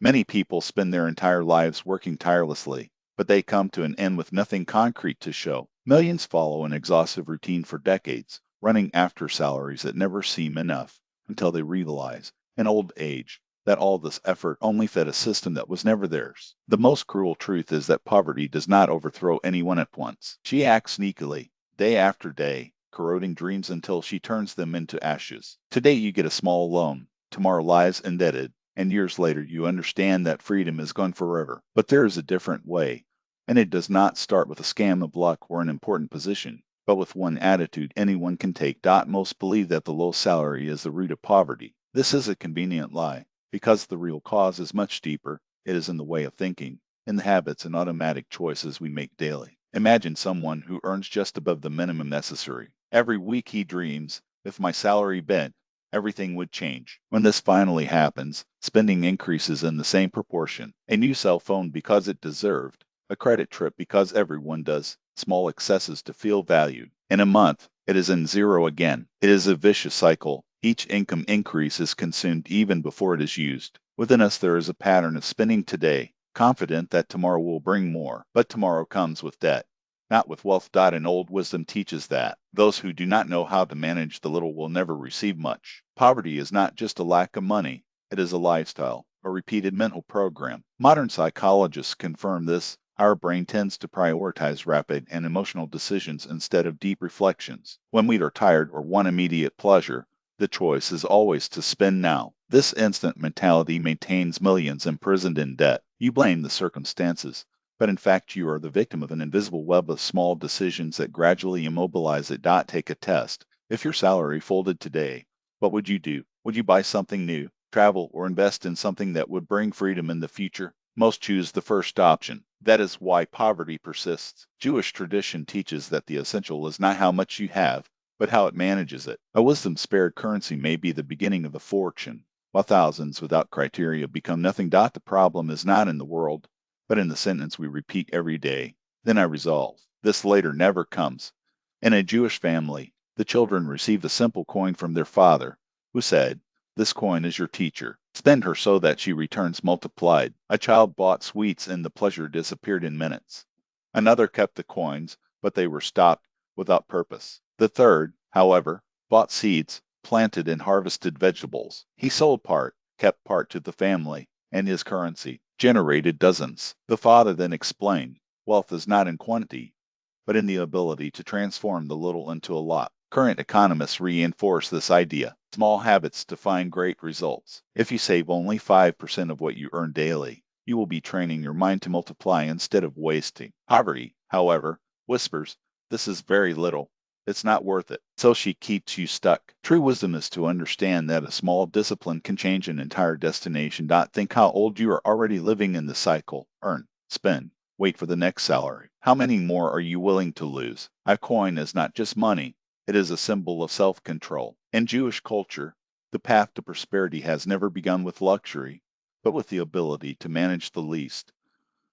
Many people spend their entire lives working tirelessly, but they come to an end with nothing concrete to show. Millions follow an exhaustive routine for decades, running after salaries that never seem enough until they realize, in old age, that all this effort only fed a system that was never theirs. The most cruel truth is that poverty does not overthrow anyone at once. She acts sneakily, day after day, corroding dreams until she turns them into ashes. Today you get a small loan, tomorrow lies indebted, and years later you understand that freedom is gone forever. But there is a different way, and it does not start with a scam of luck or an important position, but with one attitude anyone can take. Most believe that the low salary is the root of poverty. This is a convenient lie, because the real cause is much deeper. It is in the way of thinking, in the habits and automatic choices we make daily. Imagine someone who earns just above the minimum necessary. Every week he dreams, if my salary bent, everything would change. When this finally happens, spending increases in the same proportion. A new cell phone because it deserved, a credit trip because everyone does, small excesses to feel valued. In a month, it is in zero again. It is a vicious cycle. Each income increase is consumed even before it is used. Within us there is a pattern of spending today, confident that tomorrow will bring more, but tomorrow comes with debt, not with wealth. And old wisdom teaches that those who do not know how to manage the little will never receive much. Poverty is not just a lack of money, it is a lifestyle, a repeated mental program. Modern psychologists confirm this. Our brain tends to prioritize rapid and emotional decisions instead of deep reflections. When we are tired or want immediate pleasure, the choice is always to spend now. This instant mentality maintains millions imprisoned in debt. You blame the circumstances, but in fact you are the victim of an invisible web of small decisions that gradually immobilize it. Take a test. If your salary folded today, what would you do? Would you buy something new, travel, or invest in something that would bring freedom in the future? Most choose the first option. That is why poverty persists. Jewish tradition teaches that the essential is not how much you have, but how it manages it. A wisdom-spared currency may be the beginning of a fortune, while thousands without criteria become nothing. The problem is not in the world, but in the sentence we repeat every day. Then I resolve. This later never comes. In a Jewish family, the children receive a simple coin from their father, who said, "This coin is your teacher. Spend her so that she returns multiplied." A child bought sweets and the pleasure disappeared in minutes. Another kept the coins, but they were stopped without purpose. The third, however, bought seeds, planted and harvested vegetables. He sold part, kept part to the family, and his currency generated dozens. The father then explained, wealth is not in quantity, but in the ability to transform the little into a lot. Current economists reinforce this idea. Small habits define great results. If you save only 5% of what you earn daily, you will be training your mind to multiply instead of wasting. Poverty, however, whispers, this is very little. It's not worth it. So she keeps you stuck. True wisdom is to understand that a small discipline can change an entire destination. Think how old you are already living in the cycle. Earn, spend, wait for the next salary. How many more are you willing to lose? A coin is not just money. It is a symbol of self-control. In Jewish culture, the path to prosperity has never begun with luxury, but with the ability to manage the least.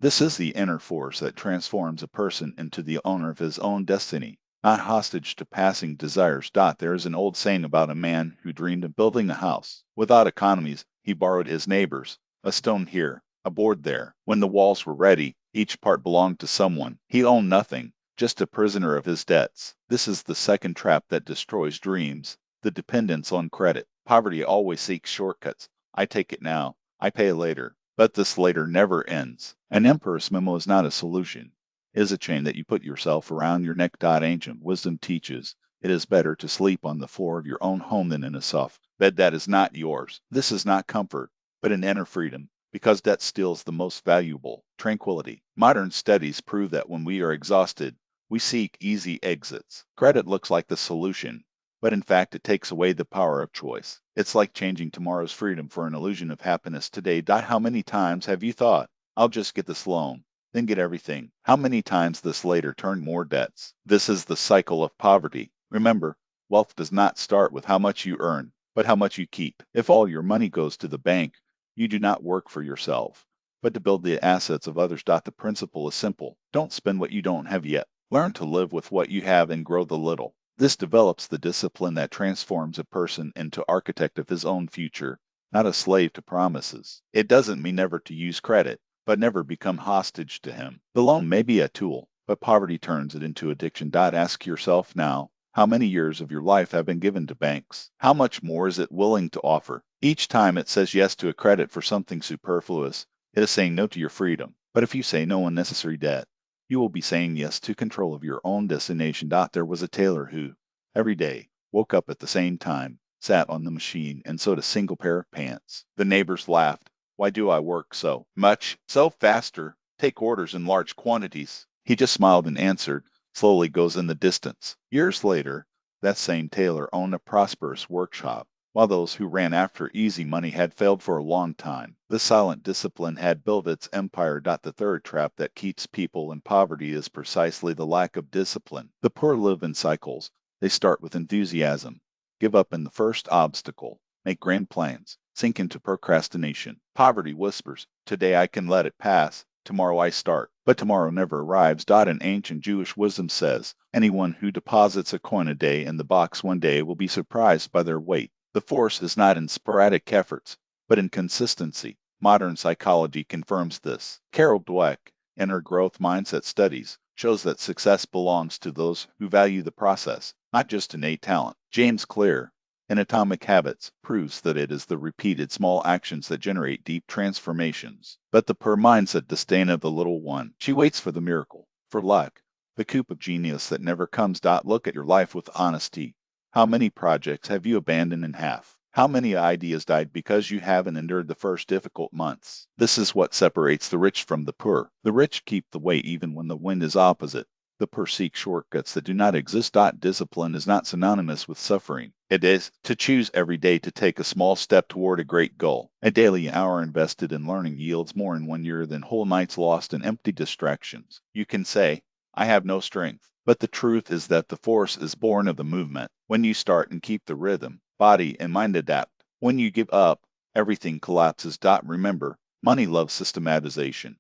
This is the inner force that transforms a person into the owner of his own destiny, not hostage to passing desires. There is an old saying about a man who dreamed of building a house. Without economies, he borrowed his neighbors, a stone here, a board there. When the walls were ready, each part belonged to someone. He owned nothing, just a prisoner of his debts. This is the second trap that destroys dreams, the dependence on credit. Poverty always seeks shortcuts. I take it now, I pay later. But this later never ends. An empress memo is not a solution. It is a chain that you put yourself around your neck. Ancient wisdom teaches it is better to sleep on the floor of your own home than in a soft bed that is not yours. This is not comfort, but an inner freedom, because debt steals the most valuable, tranquility. Modern studies prove that when we are exhausted, we seek easy exits. Credit looks like the solution, but in fact it takes away the power of choice. It's like changing tomorrow's freedom for an illusion of happiness today. How many times have you thought, I'll just get this loan, then get everything? How many times this later turned more debts? This is the cycle of poverty. Remember, wealth does not start with how much you earn, but how much you keep. If all your money goes to the bank, you do not work for yourself, but to build the assets of others. The principle is simple. Don't spend what you don't have yet. Learn to live with what you have and grow the little. This develops the discipline that transforms a person into architect of his own future. not a slave to promises. It doesn't mean never to use credit, but never become hostage to him. The loan may be a tool, but poverty turns it into addiction. Ask yourself now, how many years of your life have been given to banks? How much more is it willing to offer? Each time it says yes to a credit for something superfluous, it is saying no to your freedom. But if you say no unnecessary debt, you will be saying yes to control of your own destination. There was a tailor who, every day, woke up at the same time, sat on the machine, and sewed a single pair of pants. The neighbors laughed. Why do I work so much? Sew faster. Take orders in large quantities. He just smiled and answered, slowly goes in the distance. Years later, that same tailor owned a prosperous workshop, while those who ran after easy money had failed for a long time. The silent discipline had built its empire. The third trap that keeps people in poverty is precisely the lack of discipline. The poor live in cycles. They start with enthusiasm, give up in the first obstacle, make grand plans, sink into procrastination. Poverty whispers, today I can let it pass, tomorrow I start. But tomorrow never arrives. An ancient Jewish wisdom says, anyone who deposits a coin a day in the box one day will be surprised by their weight. The force is not in sporadic efforts, but in consistency. Modern psychology confirms this. Carol Dweck, in her growth mindset studies, shows that success belongs to those who value the process, not just innate talent. James Clear, in Atomic Habits, proves that it is the repeated small actions that generate deep transformations. But the poor mindset disdain of the little one. She waits for the miracle, for luck, the coup of genius that never comes. Look at your life with honesty. How many projects have you abandoned in half? How many ideas died because you haven't endured the first difficult months? This is what separates the rich from the poor. The rich keep the way even when the wind is opposite. The poor seek shortcuts that do not exist. Discipline is not synonymous with suffering. It is to choose every day to take a small step toward a great goal. A daily hour invested in learning yields more in 1 year than whole nights lost in empty distractions. You can say, I have no strength. But the truth is that the force is born of the movement. When you start and keep the rhythm, body and mind adapt. When you give up, everything collapses. Remember, money loves systematization,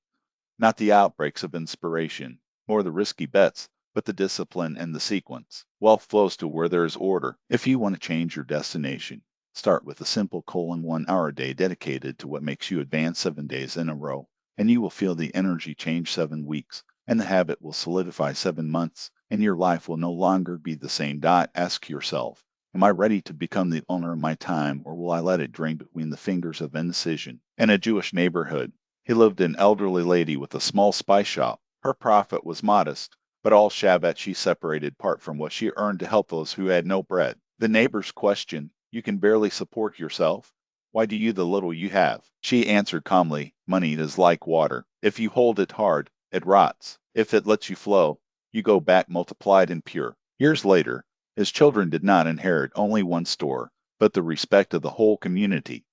not the outbreaks of inspiration, nor the risky bets, but the discipline and the sequence. Wealth flows to where there is order. If you want to change your destination, start with a simple 1 hour a day dedicated to what makes you advance 7 days in a row, and you will feel the energy change 7 weeks, and the habit will solidify 7 months, and your life will no longer be the same. Ask yourself, am I ready to become the owner of my time, or will I let it drain between the fingers of indecision? In a Jewish neighborhood, he lived an elderly lady with a small spice shop. Her profit was modest, but all Shabbat she separated part from what she earned to help those who had no bread. The neighbors questioned, you can barely support yourself. Why do you the little you have? She answered calmly, money is like water. If you hold it hard, it rots. If it lets you flow, you go back multiplied and pure. Years later, his children did not inherit only one store, but the respect of the whole community.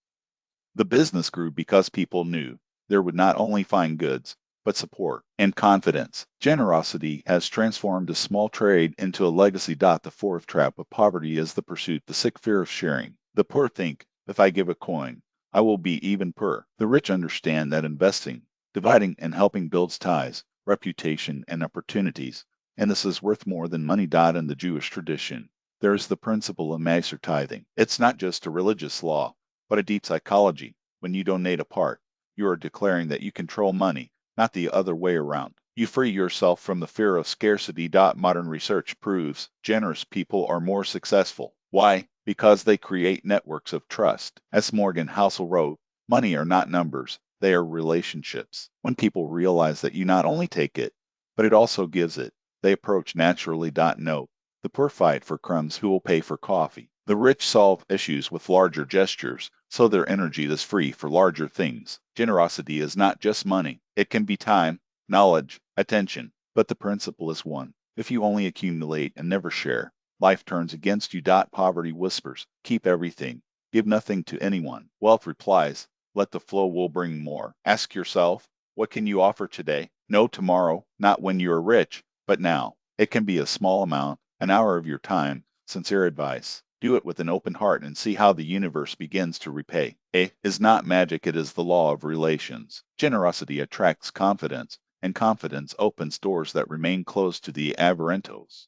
The business grew because people knew there would not only find goods, but support and confidence. Generosity has transformed a small trade into a legacy. The fourth trap of poverty is the pursuit, the sick fear of sharing. The poor think, if I give a coin, I will be even poorer. The rich understand that investing, dividing, and helping builds ties, reputation, and opportunities, and this is worth more than money. In the Jewish tradition, there is the principle of Maser tithing. It's not just a religious law, but a deep psychology. When you donate a part, you are declaring that you control money, not the other way around. You free yourself from the fear of scarcity. Modern research proves generous people are more successful. Why? Because they create networks of trust. As Morgan Housel wrote, money are not numbers, they are relationships. When people realize that you not only take it, but it also gives it, they approach naturally. No, the poor fight for crumbs, who will pay for coffee. The rich solve issues with larger gestures, so their energy is free for larger things. Generosity is not just money. It can be time, knowledge, attention, but the principle is one. If you only accumulate and never share, life turns against you. Poverty whispers, keep everything, give nothing to anyone. Wealth replies, let the flow will bring more. Ask yourself, what can you offer today? No tomorrow, not when you are rich, but now. It can be a small amount, an hour of your time, sincere advice. Do it with an open heart and see how the universe begins to repay. It is not magic, it is the law of relations. Generosity attracts confidence, and confidence opens doors that remain closed to the Avarentos.